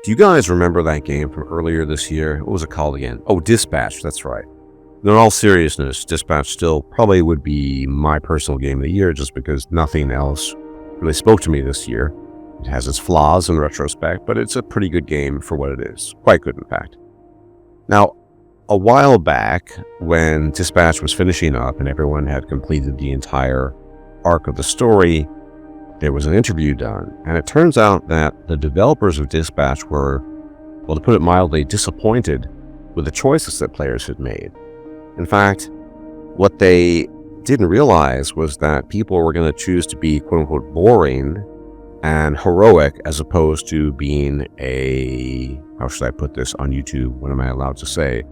Do you guys remember that game from earlier this year? What was it called again? Oh, Dispatch, that's right. In all seriousness, Dispatch still probably would be my personal game of the year just because nothing else really spoke to me this year. It has its flaws in retrospect, but it's a pretty good game for what it is. Quite good, in fact. Now, a while back, when Dispatch was finishing up and everyone had completed the entire arc of the story, there was an interview done, and it turns out that the developers of Dispatch were, well, to put it mildly, disappointed with the choices that players had made. In fact, what they didn't realize was that people were going to choose to be quote-unquote boring and heroic as opposed to being a, how should I put this on YouTube, what am I allowed to say,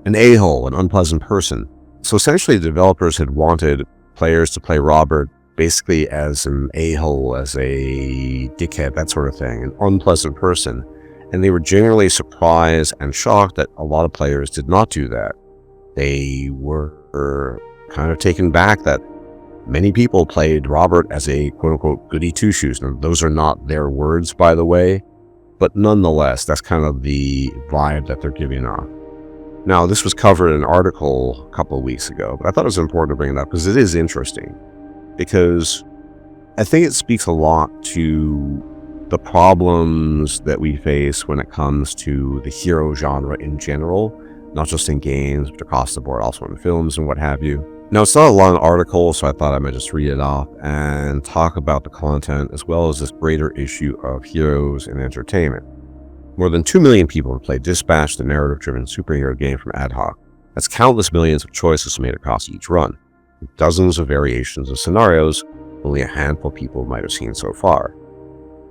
an a-hole, an unpleasant person. So essentially the developers had wanted players to play Robert basically as an a-hole, as a dickhead, that sort of thing, an unpleasant person. And they were generally surprised and shocked that a lot of players did not do that. They were kind of taken back that many people played Robert as a quote-unquote goody two-shoes. Now, those are not their words, by the way, but nonetheless, that's kind of the vibe that they're giving off. Now, this was covered in an article a couple of weeks ago, but I thought it was important to bring it up because it is interesting. Because I think it speaks a lot to the problems that we face when it comes to the hero genre in general, not just in games, but across the board, also in films and what have you. Now, it's not a long article, so I thought I might just read it off and talk about the content as well as this greater issue of heroes in entertainment. More than 2 million people have played Dispatch, the narrative-driven superhero game from Ad Hoc. That's countless millions of choices made across each run. Dozens of variations of scenarios only a handful of people might have seen so far.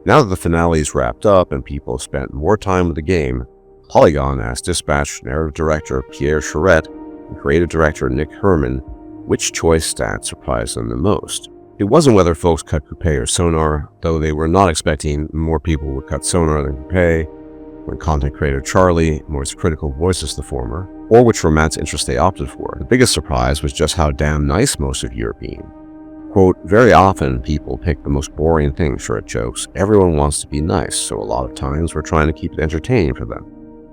Now that the finale is wrapped up and people have spent more time with the game, Polygon asked Dispatch narrative director Pierre Charette and creative director Nick Herman which choice stat surprised them the most. It wasn't whether folks cut Coupe or Sonar, though they were not expecting more people would cut Sonar than Coupe, when content creator Charlie Moore's critical voices the former, or which romance interest they opted for. The biggest surprise was just how damn nice most of you are being. Quote, very often people pick the most boring thing, Charette jokes. Everyone wants to be nice, so a lot of times we're trying to keep it entertaining for them.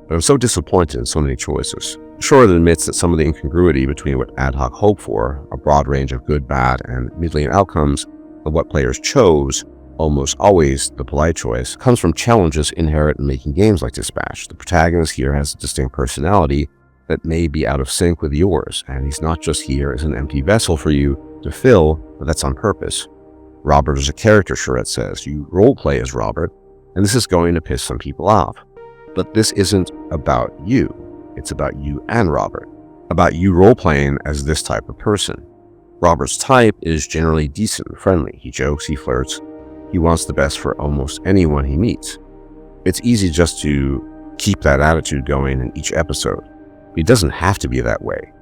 But I'm so disappointed in so many choices. Charette admits that some of the incongruity between what Ad Hoc hoped for, a broad range of good, bad, and middling outcomes, of what players chose, almost always the polite choice, comes from challenges inherent in making games like Dispatch. The protagonist here has a distinct personality that may be out of sync with yours, and he's not just here as an empty vessel for you to fill, but that's on purpose. Robert is a character, Charette says. You roleplay as Robert, and this is going to piss some people off. But this isn't about you. It's about you and Robert. About you roleplaying as this type of person. Robert's type is generally decent and friendly. He jokes, he flirts. He wants the best for almost anyone he meets. It's easy just to keep that attitude going in each episode. He doesn't have to be that way,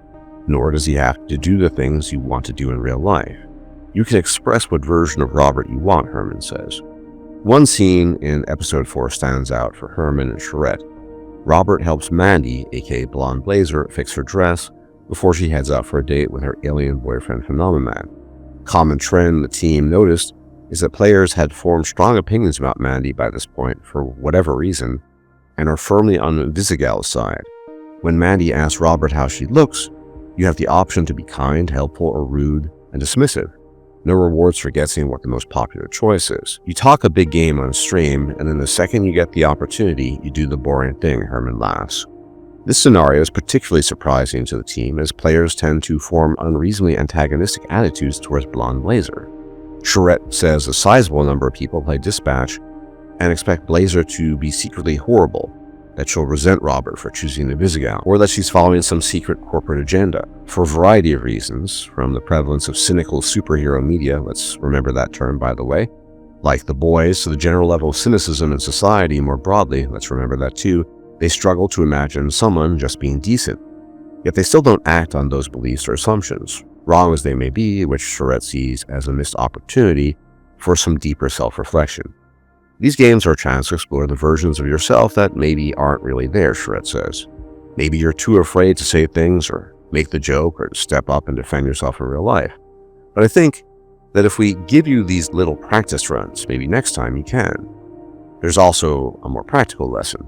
nor does he have to do the things you want to do in real life. You can express what version of Robert you want, Herman says. One scene in episode 4 stands out for Herman and Charette. Robert helps Mandy, aka Blonde Blazer, fix her dress before she heads out for a date with her alien boyfriend Phenomenon. Common trend the team noticed is that players had formed strong opinions about Mandy by this point for whatever reason, and are firmly on Visigal's side. When Mandy asks Robert how she looks, you have the option to be kind, helpful, or rude and dismissive. No rewards for guessing what the most popular choice is. You talk a big game on stream, and then the second you get the opportunity, you do the boring thing, Herman laughs. This scenario is particularly surprising to the team as players tend to form unreasonably antagonistic attitudes towards Blonde Blazer. Charette says a sizable number of people play Dispatch and expect Blazer to be secretly horrible, that she'll resent Robert for choosing the Visigal, or that she's following some secret corporate agenda. For a variety of reasons, from the prevalence of cynical superhero media, let's remember that term by the way, like The Boys, to the general level of cynicism in society more broadly, let's remember that too, they struggle to imagine someone just being decent. Yet they still don't act on those beliefs or assumptions, wrong as they may be, which Charette sees as a missed opportunity for some deeper self-reflection. These games are a chance to explore the versions of yourself that maybe aren't really there, Charette says. Maybe you're too afraid to say things or make the joke or to step up and defend yourself in real life. But I think that if we give you these little practice runs, maybe next time you can. There's also a more practical lesson.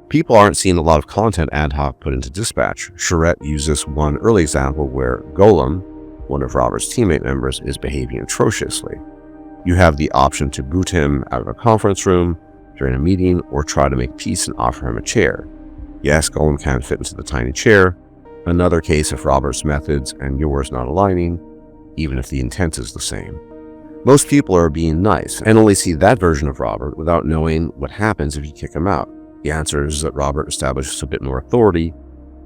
People aren't seeing a lot of content ad hoc put into dispatch. Charette uses one early example where Golem, one of Robert's teammate members, is behaving atrociously. You have the option to boot him out of a conference room during a meeting or try to make peace and offer him a chair. Yes, Golem can't fit into the tiny chair. Another case of Robert's methods and yours not aligning, even if the intent is the same. Most people are being nice and only see that version of Robert without knowing what happens if you kick him out. The answer is that Robert establishes a bit more authority,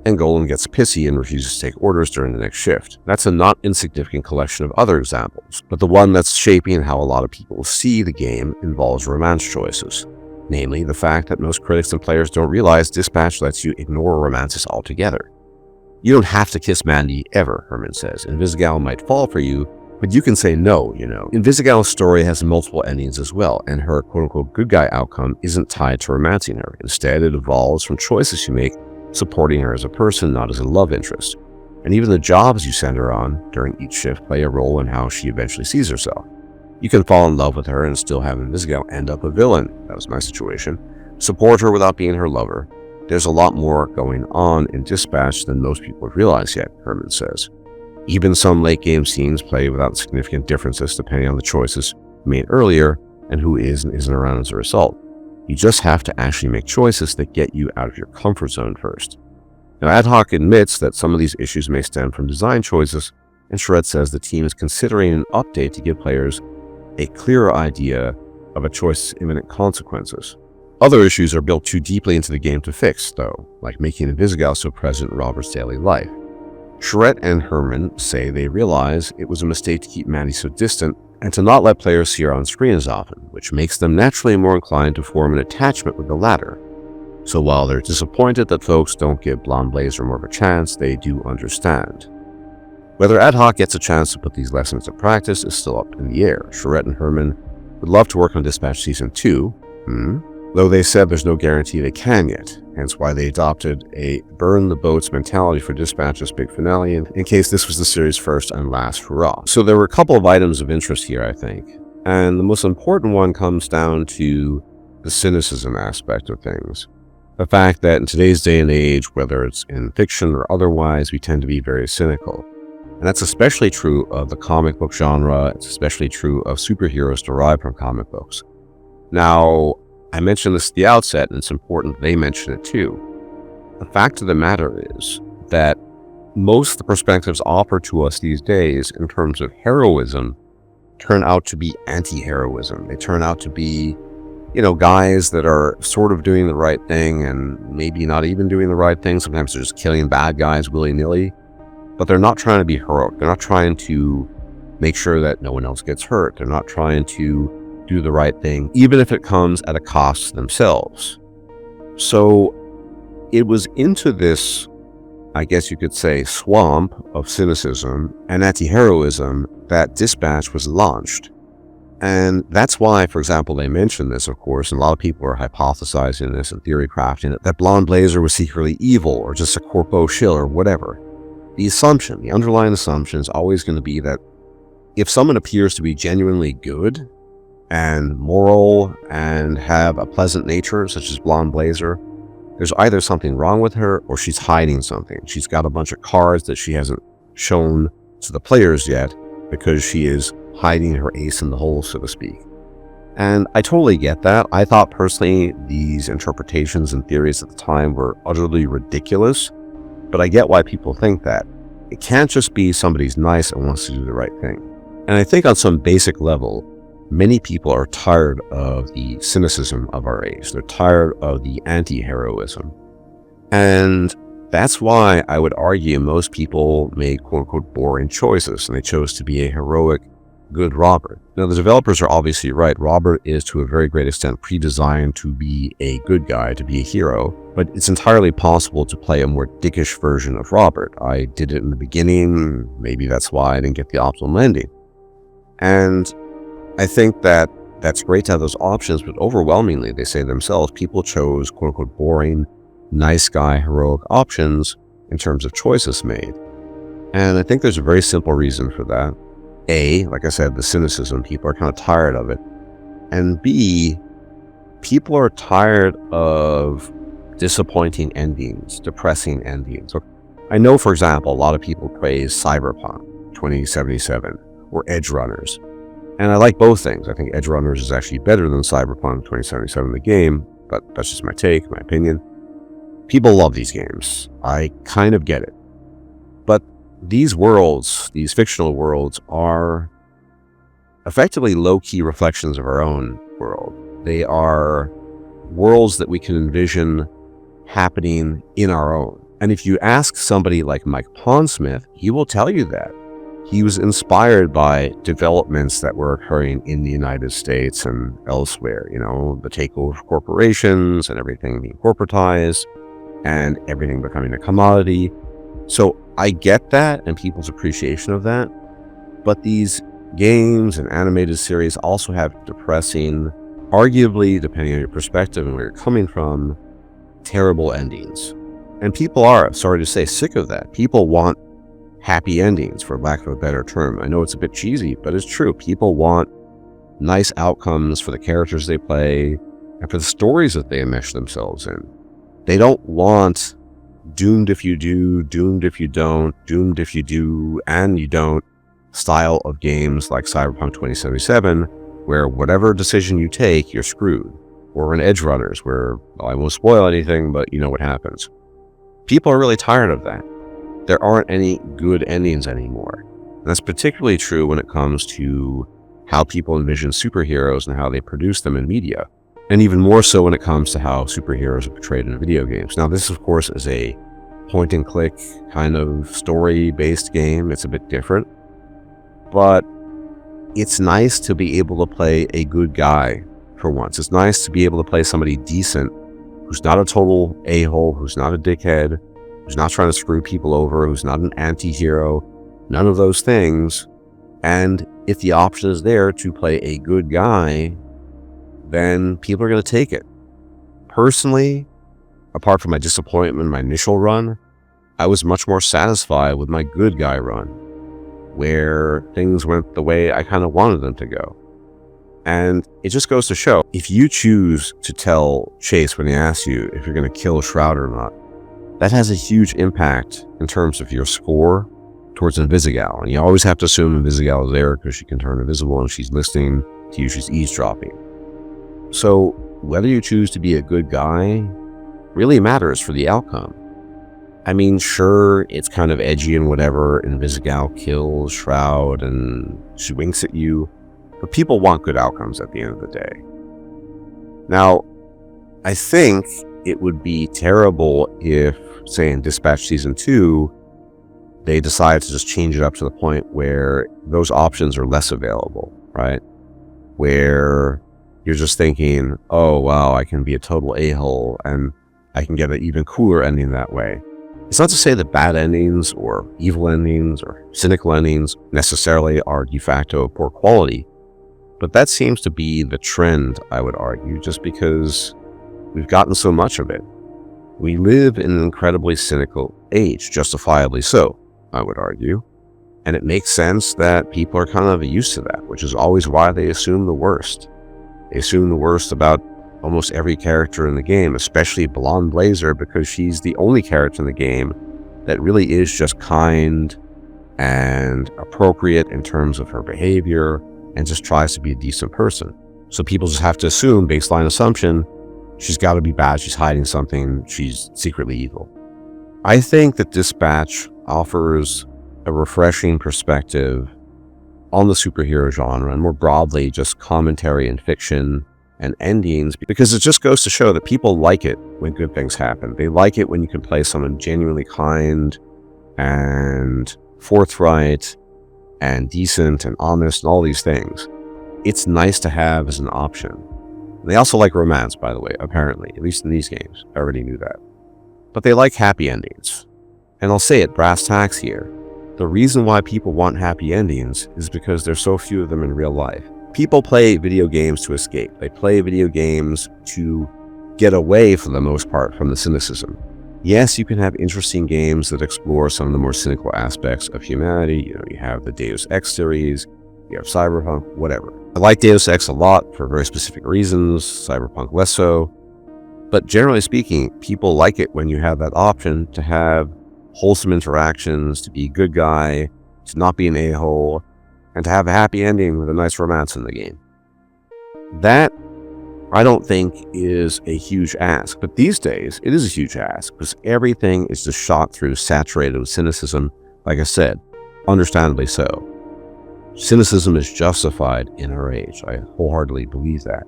and Golem gets pissy and refuses to take orders during the next shift. That's a not insignificant collection of other examples, but the one that's shaping how a lot of people see the game involves romance choices. Namely, the fact that most critics and players don't realize dispatch lets you ignore romances altogether. You don't have to kiss Mandy ever, Herman says. Invisigal might fall for you, but you can say no, Invisigal's story has multiple endings as well, and her quote-unquote good guy outcome isn't tied to romancing her. Instead, it evolves from choices you make, supporting her as a person, not as a love interest. And even the jobs you send her on during each shift play a role in how she eventually sees herself. You can fall in love with her and still have Invisigal end up a villain. That was my situation. Support her without being her lover. There's a lot more going on in dispatch than most people have realized yet, Herman says. Even some late game scenes play without significant differences depending on the choices made earlier and who is and isn't around as a result. You just have to actually make choices that get you out of your comfort zone first. Now, Ad Hoc admits that some of these issues may stem from design choices, and Charette says the team is considering an update to give players a clearer idea of a choice's imminent consequences. Other issues are built too deeply into the game to fix, though, like making Invisigal so present in Robert's daily life. Charette and Herman say they realize it was a mistake to keep Mandy so distant and to not let players see her on screen as often, which makes them naturally more inclined to form an attachment with the latter. So while they're disappointed that folks don't give Blonde Blazer more of a chance, they do understand. Whether Ad Hoc gets a chance to put these lessons into practice is still up in the air. Charette and Herman would love to work on Dispatch Season 2, though they said there's no guarantee they can yet, hence why they adopted a burn-the-boats mentality for Dispatch's big finale in case this was the series' first and last hurrah. So there were a couple of items of interest here, I think, and the most important one comes down to the cynicism aspect of things. The fact that in today's day and age, whether it's in fiction or otherwise, we tend to be very cynical. And that's especially true of the comic book genre. It's especially true of superheroes derived from comic books. Now, I mentioned this at the outset, and it's important they mention it too. The fact of the matter is that most of the perspectives offered to us these days in terms of heroism turn out to be anti-heroism. They turn out to be, guys that are sort of doing the right thing and maybe not even doing the right thing. Sometimes they're just killing bad guys willy-nilly, but they're not trying to be heroic. They're not trying to make sure that no one else gets hurt. They're not trying to do the right thing, even if it comes at a cost to themselves. So it was into this, I guess you could say, swamp of cynicism and anti-heroism that Dispatch was launched. And that's why, for example, they mentioned this, of course, and a lot of people are hypothesizing this and theory crafting it, that Blonde Blazer was secretly evil or just a corpo shill or whatever. The underlying assumption is always going to be that if someone appears to be genuinely good and moral and have a pleasant nature, such as Blonde Blazer, there's either something wrong with her or she's hiding something. She's got a bunch of cards that she hasn't shown to the players yet because she is hiding her ace in the hole, so to speak. And I totally get that. I thought personally these interpretations and theories at the time were utterly ridiculous, but I get why people think that. It can't just be somebody's nice and wants to do the right thing. And I think on some basic level, many people are tired of the cynicism of our age. They're tired of the anti-heroism. And that's why I would argue most people made quote-unquote boring choices, and they chose to be a heroic, good Robert. Now, the developers are obviously right. Robert is to a very great extent pre-designed to be a good guy, to be a hero, but it's entirely possible to play a more dickish version of Robert. I did it in the beginning. Maybe that's why I didn't get the optimal ending. And I think that that's great to have those options, but overwhelmingly, they say themselves, people chose quote-unquote boring, nice guy, heroic options in terms of choices made. And I think there's a very simple reason for that. A, like I said, the cynicism, people are kind of tired of it. And B, People are tired of disappointing endings, depressing endings. I know, for example, a lot of people praise Cyberpunk 2077 or Edge Runners. And I like both things. I think Edge Runners is actually better than Cyberpunk 2077, the game, but that's just my take, my opinion. People love these games. I kind of get it. But these worlds, these fictional worlds, are effectively low-key reflections of our own world. They are worlds that we can envision happening in our own. And if you ask somebody like Mike Pondsmith, he will tell you that. He was inspired by developments that were occurring in the United States and elsewhere, the takeover of corporations and everything being corporatized and everything becoming a commodity. So I get that and people's appreciation of that. But these games and animated series also have depressing, arguably, depending on your perspective and where you're coming from, terrible endings. And people are, sorry to say, sick of that. People want happy endings, for lack of a better term. I know it's a bit cheesy, but it's true. People want nice outcomes for the characters they play and for the stories that they enmesh themselves in. They don't want doomed if you do, doomed if you don't, doomed if you do and you don't style of games like Cyberpunk 2077, where whatever decision you take, you're screwed. Or in Edge Runners, where, well, I won't spoil anything, but you know what happens. People are really tired of that. There aren't any good endings anymore. And that's particularly true when it comes to how people envision superheroes and how they produce them in media. And even more so when it comes to how superheroes are portrayed in video games. Now, this, of course, is a point-and-click kind of story-based game. It's a bit different. But it's nice to be able to play a good guy for once. It's nice to be able to play somebody decent who's not a total a-hole, who's not a dickhead, who's not trying to screw people over, who's not an anti-hero, none of those things. And if the option is there to play a good guy, then people are going to take it. Personally, apart from my disappointment in my initial run, I was much more satisfied with my good guy run, where things went the way I kind of wanted them to go. And it just goes to show, if you choose to tell Chase when he asks you if you're going to kill Shroud or not, that has a huge impact in terms of your score towards Invisigal. And you always have to assume Invisigal is there because she can turn invisible and she's listening to you, she's eavesdropping. So whether you choose to be a good guy really matters for the outcome. I mean, sure, it's kind of edgy and whatever. Invisigal kills Shroud and she winks at you. But people want good outcomes at the end of the day. Now, I think it would be terrible if, say, in Dispatch Season 2, they decide to just change it up to the point where those options are less available, right? Where you're just thinking, oh, wow, I can be a total a-hole and I can get an even cooler ending that way. It's not to say that bad endings or evil endings or cynical endings necessarily are de facto poor quality, but that seems to be the trend, I would argue, just because we've gotten so much of it. We live in an incredibly cynical age, justifiably so, I would argue. And it makes sense that people are kind of used to that, which is always why they assume the worst. They assume the worst about almost every character in the game, especially Blonde Blazer, because she's the only character in the game that really is just kind and appropriate in terms of her behavior and just tries to be a decent person. So people just have to assume, baseline assumption, she's got to be bad, she's hiding something, she's secretly evil. I think that Dispatch offers a refreshing perspective on the superhero genre and more broadly just commentary and fiction and endings, because it just goes to show that people like it when good things happen. They like it when you can play someone genuinely kind and forthright and decent and honest and all these things. It's nice to have as an option. They also like romance, by the way, apparently, at least in these games. I already knew that. But they like happy endings. And I'll say it, brass tacks here. The reason why people want happy endings is because there's so few of them in real life. People play video games to escape. They play video games to get away, for the most part, from the cynicism. Yes, you can have interesting games that explore some of the more cynical aspects of humanity. You have the Deus Ex series, you have Cyberpunk, whatever. I like Deus Ex a lot for very specific reasons, Cyberpunk less so. But generally speaking, people like it when you have that option to have wholesome interactions, to be a good guy, to not be an a-hole, and to have a happy ending with a nice romance in the game. That, I don't think, is a huge ask. But these days, it is a huge ask because everything is just shot through, saturated with cynicism. Like I said, understandably so. Cynicism is justified in our age. I wholeheartedly believe that.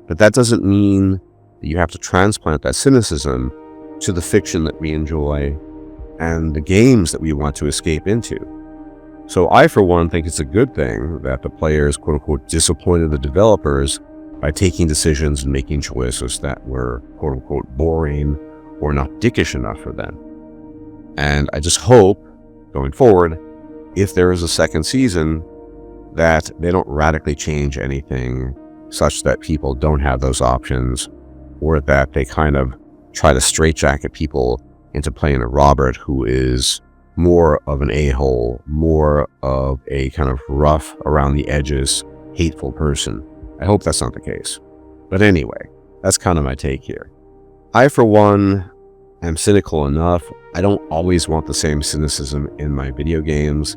But that doesn't mean that you have to transplant that cynicism to the fiction that we enjoy and the games that we want to escape into. So I, for one, think it's a good thing that the players, quote unquote, disappointed the developers by taking decisions and making choices that were, quote unquote, boring or not dickish enough for them. And I just hope, going forward, if there is a second season, that they don't radically change anything such that people don't have those options, or that they kind of try to straitjacket people into playing a Robert who is more of an a-hole, more of a kind of rough around the edges, hateful person. I hope that's not the case. But anyway, that's kind of my take here. I, for one, am cynical enough. I don't always want the same cynicism in my video games,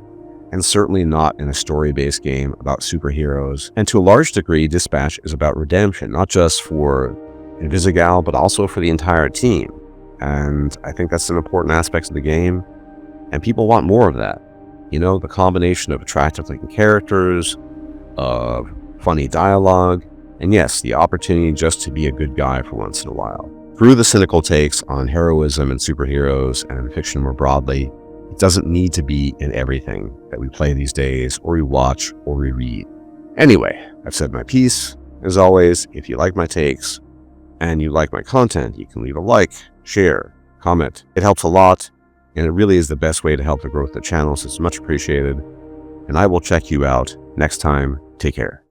and certainly not in a story-based game about superheroes. And to a large degree, Dispatch is about redemption, not just for Invisigal, but also for the entire team. And I think that's an important aspect of the game, and people want more of that. You know, the combination of attractive-looking characters, of funny dialogue, and yes, the opportunity just to be a good guy for once in a while. Through the cynical takes on heroism and superheroes and fiction more broadly, it doesn't need to be in everything that we play these days, or we watch, or we read. Anyway, I've said my piece. As always, if you like my takes and you like my content, you can leave a like, share, comment. It helps a lot, and it really is the best way to help the growth of the channel, so it's much appreciated. And I will check you out next time. Take care.